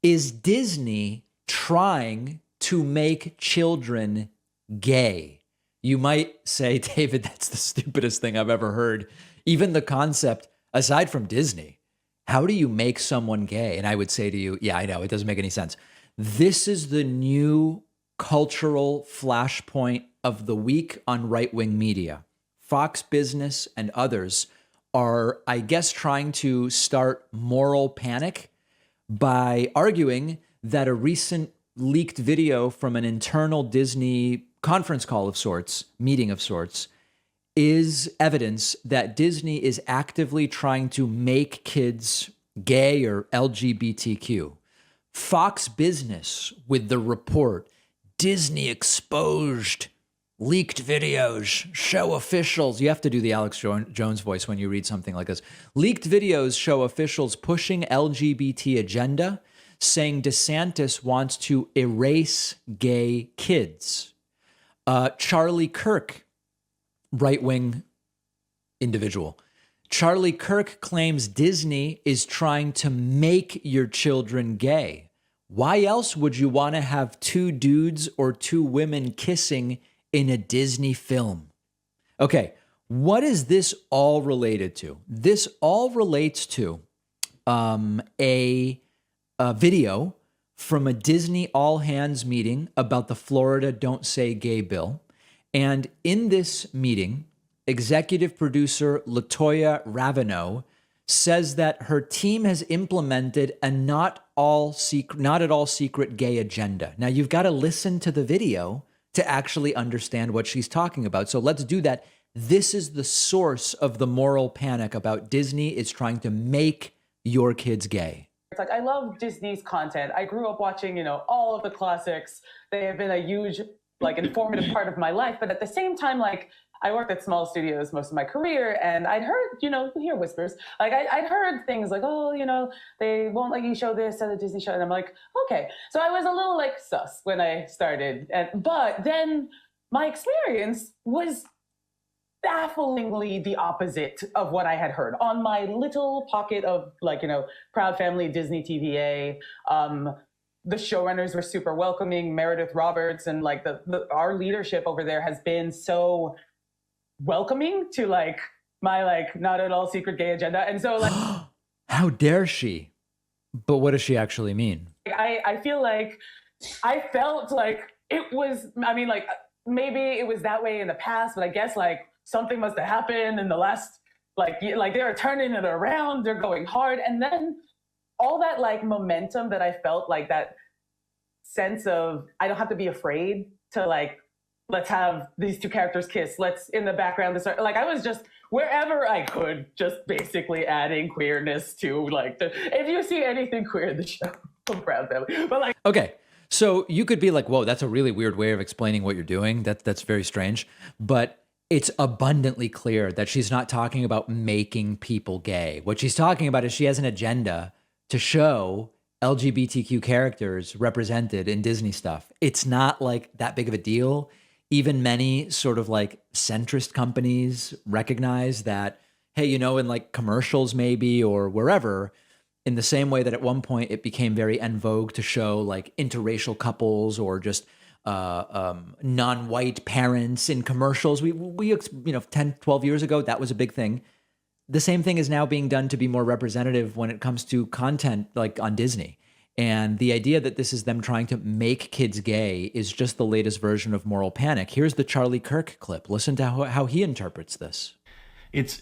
Is Disney trying to make children gay? You might say, David, that's the stupidest thing I've ever heard. Even the concept, aside from Disney, how do you make someone gay? And I would say to you, yeah, I know, it doesn't make any sense. This is the new cultural flashpoint of the week on right-wing media. Fox Business and others are, I guess, trying to start moral panic by arguing that a recent leaked video from an internal Disney conference call of sorts, meeting of sorts, is evidence that Disney is actively trying to make kids gay or LGBTQ. Fox Business with the report, Disney exposed leaked videos show officials. You have to do the Alex Jones voice when you read something like this. Leaked videos show officials pushing LGBT agenda, saying DeSantis wants to erase gay kids. Charlie Kirk, right-wing individual. Charlie Kirk claims Disney is trying to make your children gay. Why else would you want to have two dudes or two women kissing in a Disney film? Okay, what is this all related to? This all relates to a video from a Disney all-hands meeting about the Florida Don't Say Gay bill. And in this meeting, executive producer LaToya Raveneau says that her team has implemented a not at all secret gay agenda. Now, you've got to listen to the video to actually understand what she's talking about. So let's do that. This is the source of the moral panic about Disney is trying to make your kids gay. It's like, I love Disney's content. I grew up watching, all of the classics. They have been a huge, informative part of my life. But at the same time, I worked at small studios most of my career, and I'd heard, you hear whispers. I'd heard things like, they won't let you show this at a Disney show. And I'm like, okay. So I was a little sus when I started. But then my experience was bafflingly the opposite of what I had heard on my little pocket of Proud Family Disney TVA. The showrunners were super welcoming. Meredith Roberts and our leadership over there has been so welcoming to my not at all secret gay agenda. And so how dare she? But what does she actually mean? I feel I felt it was, maybe it was that way in the past, but I guess something must have happened in the last, they're turning it around, they're going hard. And then all that momentum that I felt, that sense of, I don't have to be afraid to let's have these two characters kiss. Let's in the background, I was just wherever I could, just basically adding queerness to if you see anything queer in the show, I'm Proud Family. But okay. So you could be like, whoa, that's a really weird way of explaining what you're doing. That's very strange. But it's abundantly clear that she's not talking about making people gay. What she's talking about is she has an agenda to show LGBTQ characters represented in Disney stuff. It's not that big of a deal. Even many sort of centrist companies recognize that, hey, in commercials maybe or wherever, in the same way that at one point it became very en vogue to show interracial couples or just non-white parents in commercials. We 10, 12 years ago, that was a big thing. The same thing is now being done to be more representative when it comes to content on Disney. And the idea that this is them trying to make kids gay is just the latest version of moral panic. Here's the Charlie Kirk clip. Listen to how he interprets this.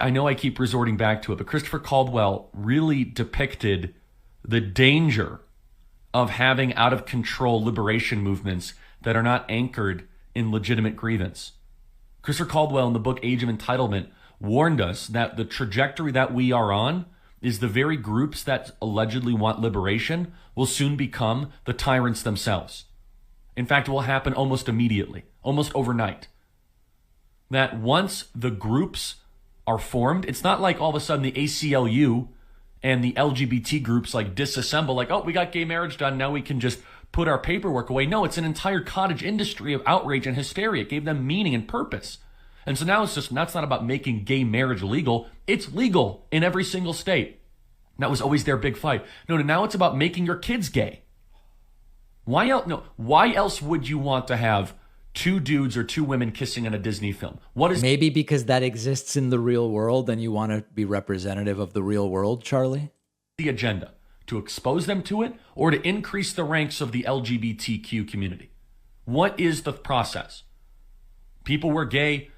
I know I keep resorting back to it, but Christopher Caldwell really depicted the danger of having out of control liberation movements that are not anchored in legitimate grievance. Christopher Caldwell in the book Age of Entitlement warned us that the trajectory that we are on is the very groups that allegedly want liberation will soon become the tyrants themselves. In fact, it will happen almost immediately, almost overnight. That once the groups are formed, it's not all of a sudden the ACLU and the LGBT groups disassemble, oh, we got gay marriage done, now we can just put our paperwork away. No, it's an entire cottage industry of outrage and hysteria. It gave them meaning and purpose. And so now that's not about making gay marriage legal. It's legal in every single state. That was always their big fight. No, now it's about making your kids gay. Why else? No. Why else would you want to have two dudes or two women kissing in a Disney film? What is Maybe because that exists in the real world and you want to be representative of the real world, Charlie? the agenda? To expose them to it or to increase the ranks of the LGBTQ community? What is the process? People were gay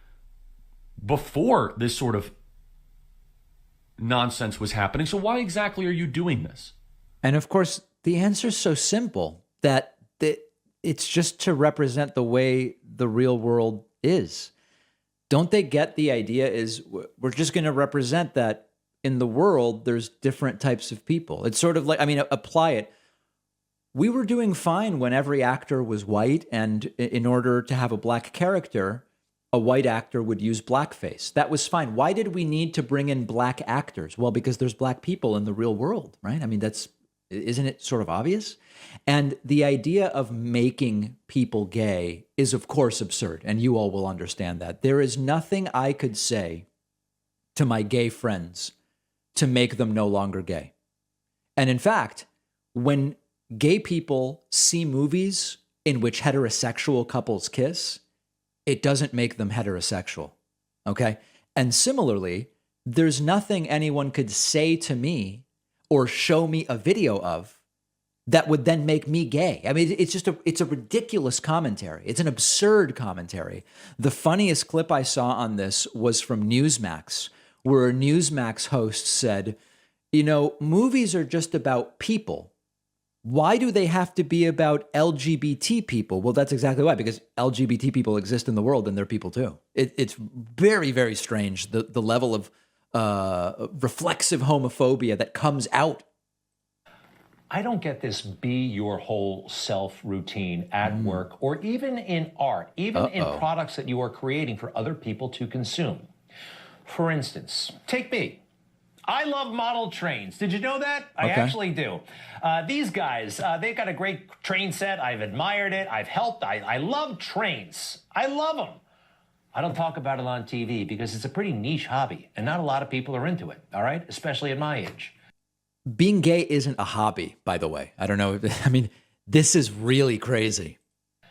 before this sort of nonsense was happening. So why exactly are you doing this? And of course, the answer is so simple that it's just to represent the way the real world is. Don't they get the idea is we're just going to represent that in the world, there's different types of people. It's sort of like, I mean, apply it. We were doing fine when every actor was white, and in order to have a black character, a white actor would use blackface. That was fine. Why did we need to bring in black actors? Well, because there's black people in the real world, right? I mean, isn't it sort of obvious? And the idea of making people gay is, of course, absurd, and you all will understand that. There is nothing I could say to my gay friends to make them no longer gay. And in fact, when gay people see movies in which heterosexual couples kiss, it doesn't make them heterosexual, okay? And similarly, there's nothing anyone could say to me or show me a video of that would then make me gay. I mean, it's a ridiculous commentary. It's an absurd commentary. The funniest clip I saw on this was from Newsmax, where a Newsmax host said, you know, movies are just about people. Why do they have to be about LGBT people? Well, that's exactly why, because LGBT people exist in the world and they're people too. It's very, very strange, the level of reflexive homophobia that comes out. I don't get this be your whole self routine at work or even in art, even in products that you are creating for other people to consume. For instance, take me. I love model trains. Did you know that? I actually do. These guys, they've got a great train set. I've admired it. I've helped. I love trains. I love them. I don't talk about it on TV because it's a pretty niche hobby and not a lot of people are into it, all right? Especially at my age. Being gay isn't a hobby, by the way. I don't know. I mean, this is really crazy.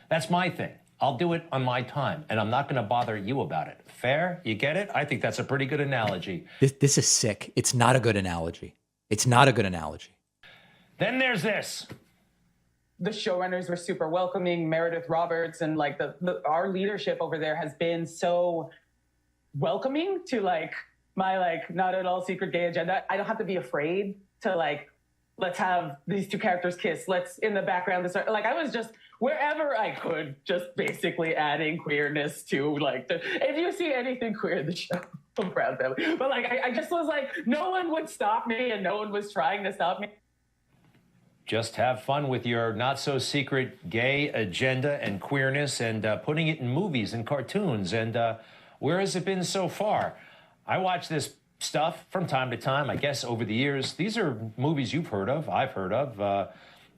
That's my thing. I'll do it on my time, and I'm not going to bother you about it. Fair? You get it? I think that's a pretty good analogy. This is sick. It's not a good analogy. It's not a good analogy. Then there's this. The showrunners were super welcoming, Meredith Roberts, and like our leadership over there has been so welcoming to like my like not at all secret gay agenda. I don't have to be afraid to like, let's have these two characters kiss. Let's in the background start. Like I was just wherever I could, just basically adding queerness to like if you see anything queer in the show, I'm proud family. But like I just was like, no one would stop me and no one was trying to stop me. Just have fun with your not-so-secret gay agenda and queerness and putting it in movies and cartoons. And where has it been so far? I watch this stuff from time to time, I guess, over the years. These are movies you've heard of, I've heard of.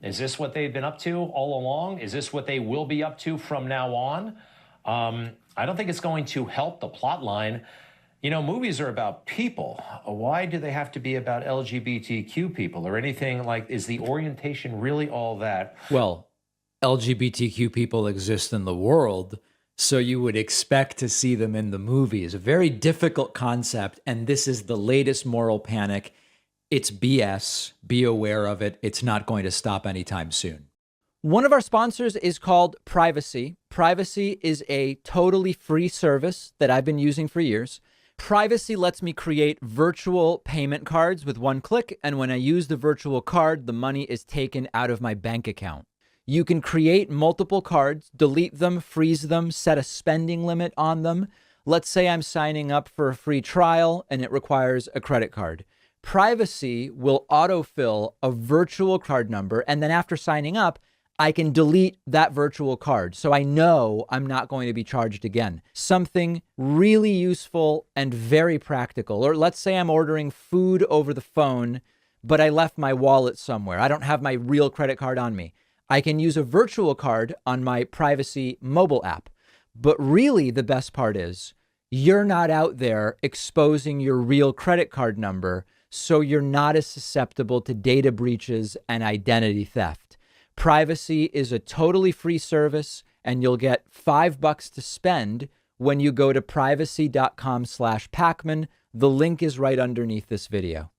Is this what they've been up to all along? Is this what they will be up to from now on? I don't think it's going to help the plot line. You know, movies are about people. Why do they have to be about LGBTQ people or anything like, is the orientation really all that? Well, LGBTQ people exist in the world, so you would expect to see them in the movies. A very difficult concept, and this is the latest moral panic. It's BS. Be aware of it. It's not going to stop anytime soon. One of our sponsors is called Privacy. Privacy is a totally free service that I've been using for years. Privacy lets me create virtual payment cards with one click, and when I use the virtual card, the money is taken out of my bank account. You can create multiple cards, delete them, freeze them, set a spending limit on them. Let's say I'm signing up for a free trial and it requires a credit card. Privacy will autofill a virtual card number, and then after signing up, I can delete that virtual card. So I know I'm not going to be charged again. Something really useful and very practical. Or let's say I'm ordering food over the phone, but I left my wallet somewhere. I don't have my real credit card on me. I can use a virtual card on my Privacy mobile app. But really the best part is you're not out there exposing your real credit card number, so you're not as susceptible to data breaches and identity theft. Privacy is a totally free service, and you'll get $5 to spend when you go to privacy.com/Pacman. The link is right underneath this video.